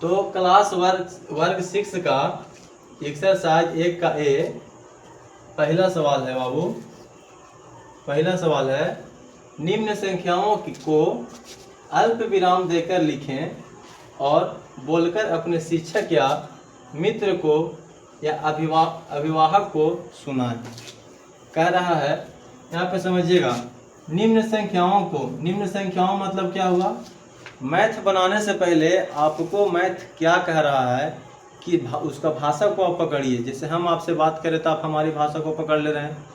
तो क्लास वर्ग 6 का एक्सरसाइज 1 का ए पहला सवाल है बाबू। पहला सवाल है, निम्न संख्याओं को अल्प विराम देकर लिखें और बोलकर अपने शिक्षक या मित्र को या अभिभावक को सुनाएं। कह रहा है, यहाँ पे समझिएगा, निम्न संख्याओं मतलब क्या हुआ? मैथ बनाने से पहले आपको मैथ क्या कह रहा है कि उसका भाषा को आप पकड़िए। जैसे हम आपसे बात करें तो आप हमारी भाषा को पकड़ ले रहे हैं,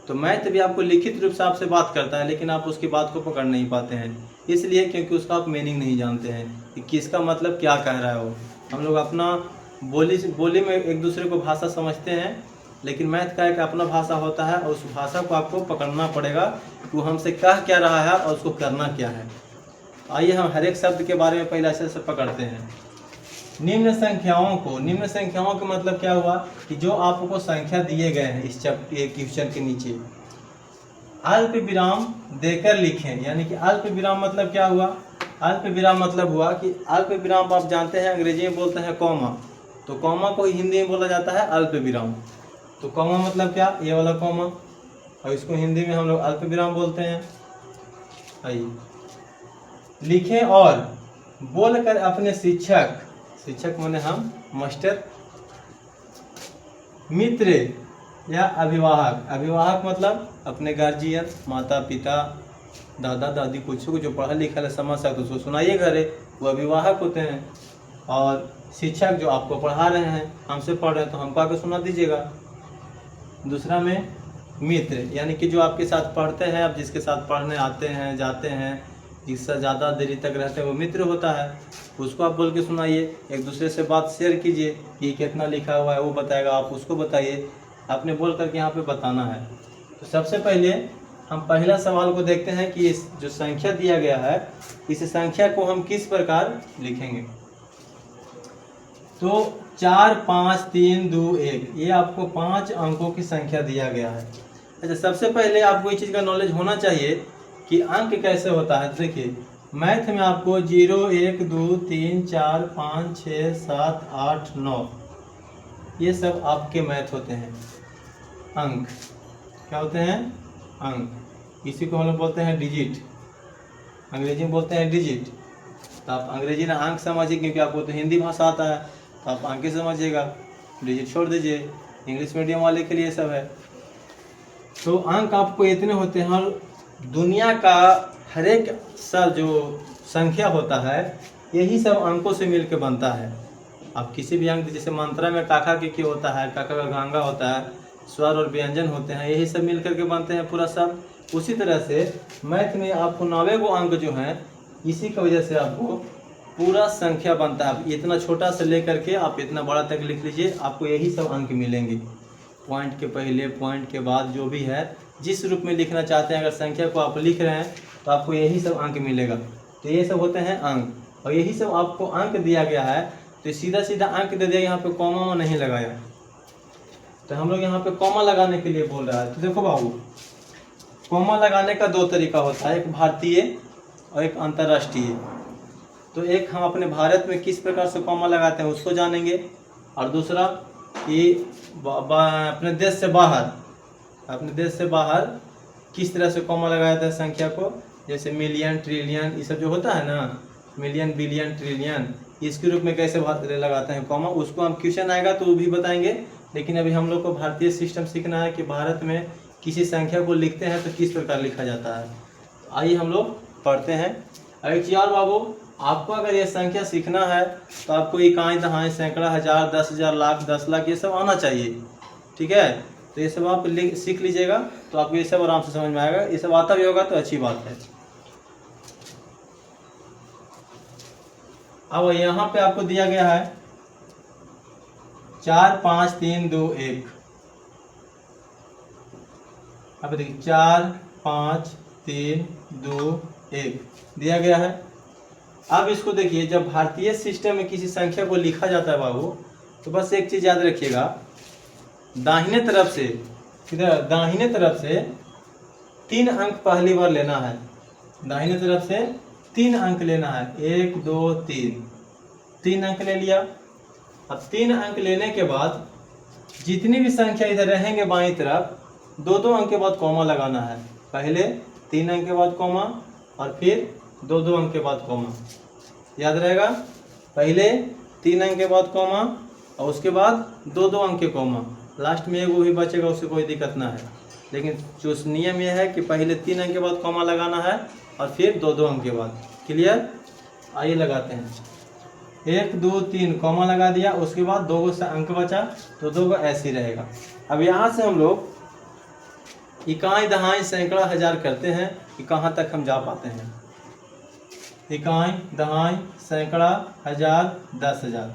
तो मैथ भी आपको लिखित रूप से आपसे बात करता है, लेकिन आप उसकी बात को पकड़ नहीं पाते हैं, इसलिए क्योंकि उसका आप मीनिंग नहीं जानते हैं कि किसका मतलब क्या कह रहा है वो। हम लोग अपना बोली में एक दूसरे को भाषा समझते हैं, लेकिन मैथ का एक अपना भाषा होता है और उस भाषा को आपको पकड़ना पड़ेगा कि वो हमसे कह क्या रहा है और उसको करना क्या है। आइए हम हर एक शब्द के बारे में पहले अच्छे से पकड़ते हैं। निम्न संख्याओं का मतलब क्या हुआ कि जो आपको संख्या दिए गए हैं इस क्वेश्चन के नीचे अल्प विराम देकर लिखें। यानी कि अल्प विराम मतलब क्या हुआ? अल्प विराम मतलब हुआ कि अल्प विराम आप जानते हैं अंग्रेजी में बोलते हैं कॉमा, तो कॉमा को हिंदी में बोला जाता है अल्प विराम। तो कॉमा मतलब क्या? ये वाला कॉमा, और इसको हिंदी में हम लोग अल्प विराम बोलते हैं। आइए लिखें और बोलकर अपने शिक्षक माने हम मास्टर, मित्र या अभिभावक मतलब अपने गार्जियन, माता पिता, दादा दादी, कुछ को जो पढ़ा लिखा है समझ सकते उसको सुनाइए घरे, वो अभिभावक होते हैं। और शिक्षक जो आपको पढ़ा रहे हैं, हमसे पढ़ रहे हैं तो हमको आके सुना दीजिएगा। दूसरा में मित्र, यानी कि जो आपके साथ पढ़ते हैं, आप जिसके साथ पढ़ने आते हैं जाते हैं, जिससे ज़्यादा देरी तक रहते हैं वो मित्र होता है, उसको आप बोल के सुनाइए। एक दूसरे से बात शेयर कीजिए कि कितना लिखा हुआ है वो बताएगा, आप उसको बताइए, आपने बोल करके यहाँ पे बताना है। तो सबसे पहले हम पहला सवाल को देखते हैं कि इस जो संख्या दिया गया है इस संख्या को हम किस प्रकार लिखेंगे। तो 4 5 3 2 1 ये आपको 5 अंकों की संख्या दिया गया है। अच्छा, सबसे पहले आपको इस चीज़ का नॉलेज होना चाहिए कि अंक कैसे होता है। देखिए मैथ में आपको 0 1 2 3 4 5 6 7 8 9 ये सब आपके मैथ होते हैं। अंक क्या होते हैं? अंक। इसी को हम लोग बोलते हैं डिजिट, अंग्रेजी में बोलते हैं डिजिट। तो आप अंग्रेजी में अंक समझिए, क्योंकि आपको तो हिंदी भाषा आता है तो आप अंक ही समझिएगा, डिजिट छोड़ दीजिए, इंग्लिश मीडियम वाले के लिए सब है। तो अंक आपको इतने होते हैं, और दुनिया का हर एक सब जो संख्या होता है यही सब अंकों से मिलकर बनता है। आप किसी भी अंक, जैसे मंत्रा में काका के होता है, काका का गांगा होता है, स्वर और व्यंजन होते हैं, यही सब मिल करके बनते हैं पूरा सब। उसी तरह से मैथ में आपको 90 को अंक जो हैं, इसी की वजह से आपको पूरा संख्या बनता है। इतना छोटा से लेकर के आप इतना बड़ा तक लिख लीजिए, आपको यही सब अंक मिलेंगे। पॉइंट के पहले, पॉइंट के बाद, जो भी है जिस रूप में लिखना चाहते हैं, अगर संख्या को आप लिख रहे हैं तो आपको यही सब अंक मिलेगा। तो ये सब होते हैं अंक, और यही सब आपको अंक दिया गया है। तो सीधा सीधा अंक दे दिया, यहाँ पे कॉमा नहीं लगाया, तो हम लोग यहाँ पे कॉमा लगाने के लिए बोल रहा है। तो देखो बाबू, कॉमा लगाने का 2 तरीका होता है, एक भारतीय और एक अंतर्राष्ट्रीय। तो एक हम अपने भारत में किस प्रकार से कॉमा लगाते हैं उसको जानेंगे, और दूसरा कि अपने देश से बाहर किस तरह से कॉमा लगाया जाता है संख्या को। जैसे मिलियन, ट्रिलियन, ये सब जो होता है ना, मिलियन, बिलियन, ट्रिलियन, इसके रूप में कैसे लगाते हैं कॉमा, उसको हम क्वेश्चन आएगा तो वो भी बताएंगे। लेकिन अभी हम लोग को भारतीय सिस्टम सीखना है कि भारत में किसी संख्या को लिखते हैं तो किस प्रकार लिखा जाता है। आइए हम लोग पढ़ते हैं। एक चीज़ और बाबू, आपको अगर ये संख्या सीखना है तो आपको इकाई, दहाई, सैकड़ा, हजार, 10,000, लाख, 10 लाख ये सब आना चाहिए, ठीक है। तो ये सब आप सीख लीजिएगा तो आपको ये सब आराम से समझ में आएगा। ये सब आता भी होगा तो अच्छी बात है। अब यहाँ पे आपको दिया गया है 4 5 3 2 1। अब देखिए 4 5 3 2 1 दिया गया है। अब इसको देखिए, जब भारतीय सिस्टम में किसी संख्या को लिखा जाता है बाबू, तो बस एक चीज याद रखिएगा, दाहिने तरफ से 3 अंक पहली बार लेना है। दाहिने तरफ से 3 अंक लेना है, 1 2 3, 3 अंक ले लिया। अब 3 अंक लेने के बाद जितनी भी संख्या इधर रहेंगे बाईं तरफ 2-2 अंक के बाद कॉमा लगाना है। पहले 3 अंक के बाद कॉमा और फिर 2-2 अंक के बाद कॉमा। याद रहेगा, पहले 3 अंक के बाद कॉमा और उसके बाद 2-2 अंक के कॉमा। लास्ट में एगो भी बचेगा, उससे कोई दिक्कत ना है, लेकिन जो नियम यह है कि पहले 3 अंक के बाद कॉमा लगाना है और फिर 2-2 अंक के बाद। क्लियर? आइए लगाते हैं। 1 2 3 कॉमा लगा दिया, उसके बाद 2 अंक बचा तो 2 ऐसे ही रहेगा। अब यहाँ से हम लोग इकाई दहाई सैकड़ा हजार करते हैं कि कहाँ तक हम जा पाते हैं। इकाई दहाई सैकड़ा हजार 10,000,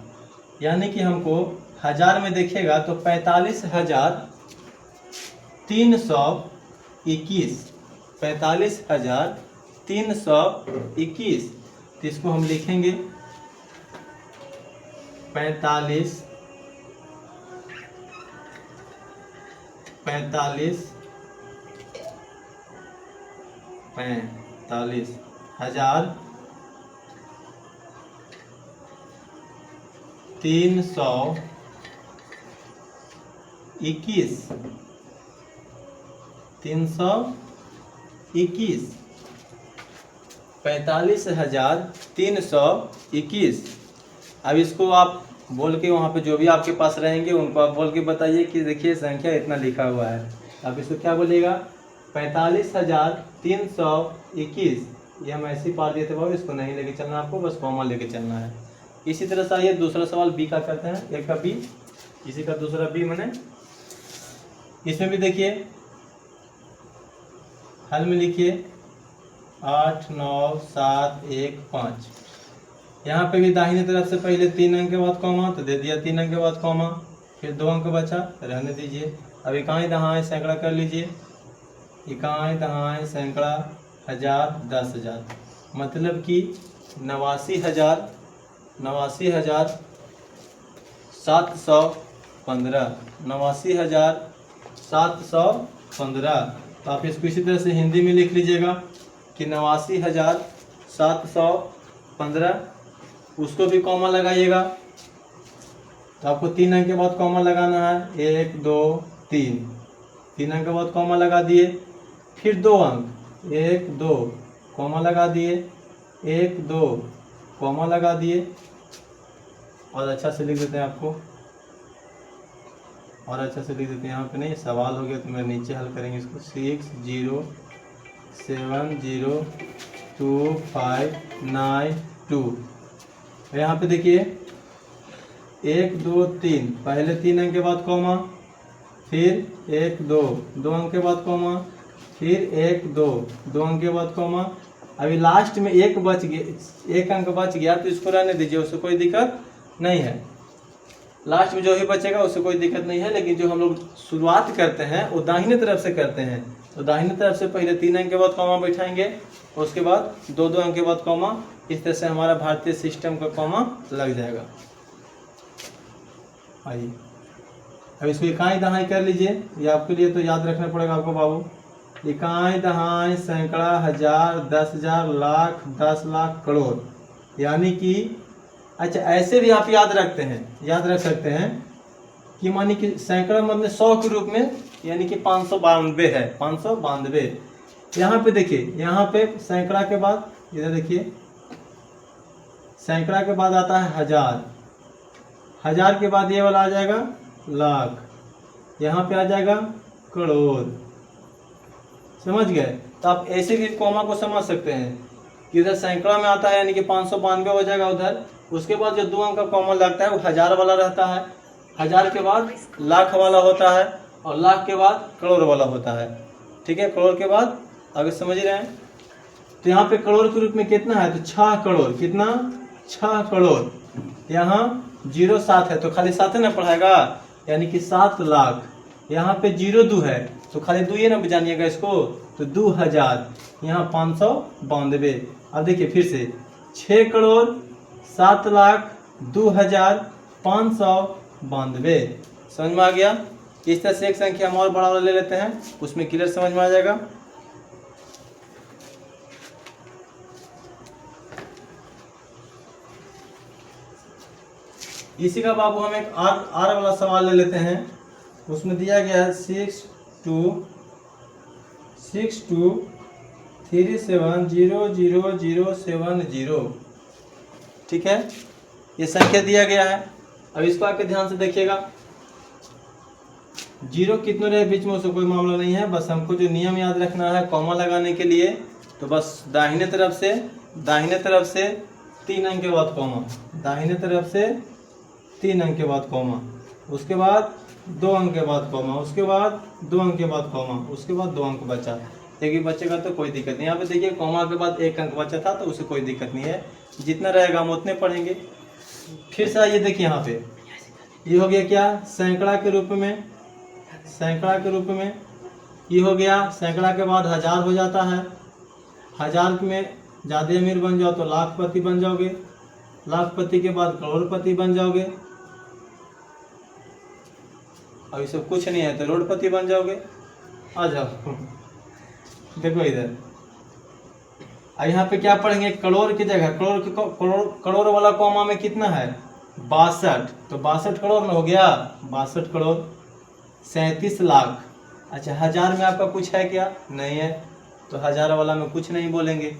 यानी कि हमको हजार में देखिएगा तो 45,321 45,321। तो इसको हम लिखेंगे 45,000 321 45,321। अब इसको आप बोल के वहाँ पे जो भी आपके पास रहेंगे उनको आप बोल के बताइए कि देखिए संख्या इतना लिखा हुआ है। अब इसको क्या बोलेगा? 45,321। ये हम ऐसे ही पढ़ दिए थे बाबू, इसको नहीं लेके चलना, आपको बस कॉमा लेके चलना है। इसी तरह से आइए दूसरा सवाल बी का करते हैं। एक का बी, इसी का दूसरा बी मैंने। इसमें भी देखिए हल में लिखिए 8 9 7 1 5। यहाँ पे भी दाहिने तरफ से पहले 3 अंक के बाद कॉमा तो दे दिया, 3 अंक के बाद कॉमा, फिर 2 अंक बचा, रहने दीजिए। अब इकाई दहाई सैकड़ा कर लीजिए। इकाई दहाई सैकड़ा हजार 10,000, मतलब कि 89,715। 89,715। तो आप इसको इसी तरह से हिंदी में लिख लीजिएगा कि 89,715। उसको भी कॉमा लगाइएगा। तो आपको 3 अंक के बाद कॉमा लगाना है। 1 2 3, 3 अंक के बाद कॉमा लगा दिए, फिर 2 अंक 1 2 कॉमा लगा दिए, 1 2 कॉमा लगा दिए। और अच्छा से लिख देते हैं आपको, और अच्छा से लिख देते हैं। यहाँ पे नहीं सवाल हो गया तो मैं नीचे हल करेंगे इसको। 60702592। यहाँ पे देखिए 1 2 3, पहले 3 अंक के बाद कॉमा, फिर 1 2 2 अंक के बाद कॉमा, फिर 1 2 2 अंक के बाद कॉमा। अभी लास्ट में 1 बच गया, 1 अंक बच गया तो इसको रहने दीजिए, उससे कोई दिक्कत नहीं है। लास्ट में जो भी बचेगा उससे कोई दिक्कत नहीं है, लेकिन जो हम लोग शुरुआत करते हैं वो दाहिने तरफ से करते हैं। तो दाहिने तरफ से पहले 3 अंक के बाद कॉमा बैठाएंगे, उसके बाद 2 अंक के बाद कॉमा। इस तरह से हमारा भारतीय सिस्टम का कॉमा लग जाएगा। आइए अब इसको इकाई दहाई कर लीजिए। ये आपके लिए तो याद रखना पड़ेगा आपको बाबू। इकाई दहाई सैकड़ा हजार 10,000 लाख 10 लाख करोड़, यानी कि अच्छा ऐसे भी आप याद रख सकते हैं कि मानी कि सैकड़ा मतलब 100 के रूप में, यानी कि 592 है, 592। यहाँ पे देखिए, यहाँ पे सैकड़ा के बाद इधर देखिए, सैकड़ा के बाद आता है हजार, हजार के बाद ये वाला आ जाएगा लाख, यहाँ पे आ जाएगा करोड़। समझ गए? तो आप ऐसे भी कॉमा को समझ सकते हैं कि इधर सैकड़ा में आता है, यानी कि 592 हो जाएगा उधर। उसके बाद जो 2 अंक का कॉमा लगता है वो हजार वाला रहता है, हजार के बाद लाख वाला होता है, और लाख के बाद करोड़ वाला होता है। ठीक है, करोड़ के बाद आगे समझ रहे हैं। तो यहाँ पे करोड़ के रूप में कितना है? तो 6 करोड़। कितना? 6 करोड़। यहाँ 0 7 है तो खाली 7 ना पढ़ाएगा, यानी कि 7 लाख। यहाँ पे 0 2 है तो खाली 2 ही ना जानिएगा इसको, तो 2000। यहाँ 592। अब देखिए फिर से 6 करोड़ 7 लाख 2,592। समझ में आ गया? इस तरह से एक संख्या हम और बड़ा वाला ले लेते हैं, उसमें क्लियर समझ में आ जाएगा। इसी का बाबू हम एक आर वाला सवाल ले लेते हैं। उसमें दिया गया है 62370070। ठीक है, ये संख्या दिया गया है। अब इसको आके ध्यान से देखिएगा, जीरो कितने रहे बीच में उससे कोई मामला नहीं है, बस हमको जो नियम याद रखना है कॉमा लगाने के लिए, तो बस दाहिने तरफ से 3 अंक के बाद कॉमा, दाहिने तरफ से 3 अंक के बाद कॉमा, उसके बाद 2 अंक के बाद कॉमा, उसके बाद 2 अंक के बाद कॉमा, उसके बाद 2 अंक बचा। एक ही बचेगा तो कोई दिक्कत नहीं। यहाँ पे देखिए कॉमा के बाद 1 अंक बचा था तो उसे कोई दिक्कत नहीं है, जितना रहेगा हम उतने पढ़ेंगे। फिर से आइए देखिए यहाँ पे, ये हो गया क्या, सैकड़ा के रूप में, सैकड़ा के रूप में। ये हो गया सैकड़ा के बाद 1000 हो जाता है, 1000 में ज़्यादा अमीर बन जाओ तो लाखपति बन जाओगे, लाखपति के बाद करोड़पति बन जाओगे, अभी सब कुछ नहीं है तो रोडपति बन जाओगे। आ जाओ देखो इधर, अब यहाँ पे क्या पढ़ेंगे, करोड़ की जगह करोड़ वाला कॉमा में कितना है 62, तो 62 करोड़ में हो गया 62 करोड़ 37 लाख। अच्छा 1000 में आपका कुछ है क्या, नहीं है, तो 1000 वाला में कुछ नहीं बोलेंगे।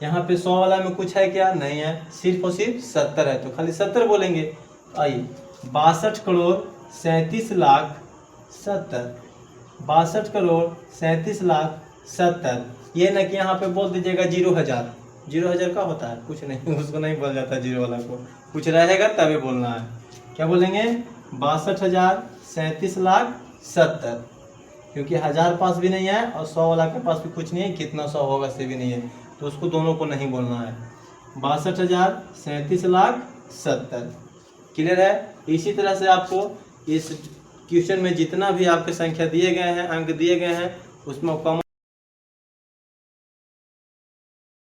यहाँ पे 100 वाला में कुछ है क्या, नहीं है, सिर्फ और सिर्फ 70 है तो खाली 70 बोलेंगे। आइए 62 करोड़ 37 लाख 70, 62 करोड़ 37 लाख 70। ये ना कि यहाँ पे बोल दीजिएगा 0,000, 0,000 का होता है कुछ नहीं, उसको नहीं बोल जाता जीरो वाला को, कुछ रहेगा तभी बोलना है। क्या बोलेंगे 62,37 लाख 70, क्योंकि 1000 पास भी नहीं है और 100 वाला के पास भी कुछ नहीं है, कितना 100 होगा से भी नहीं है, तो उसको दोनों को नहीं बोलना है। 62,37 लाख 70 क्लियर है। इसी तरह से आपको इस क्वेश्चन में जितना भी आपके संख्या दिए गए हैं, अंक दिए गए हैं, उसमें कॉमन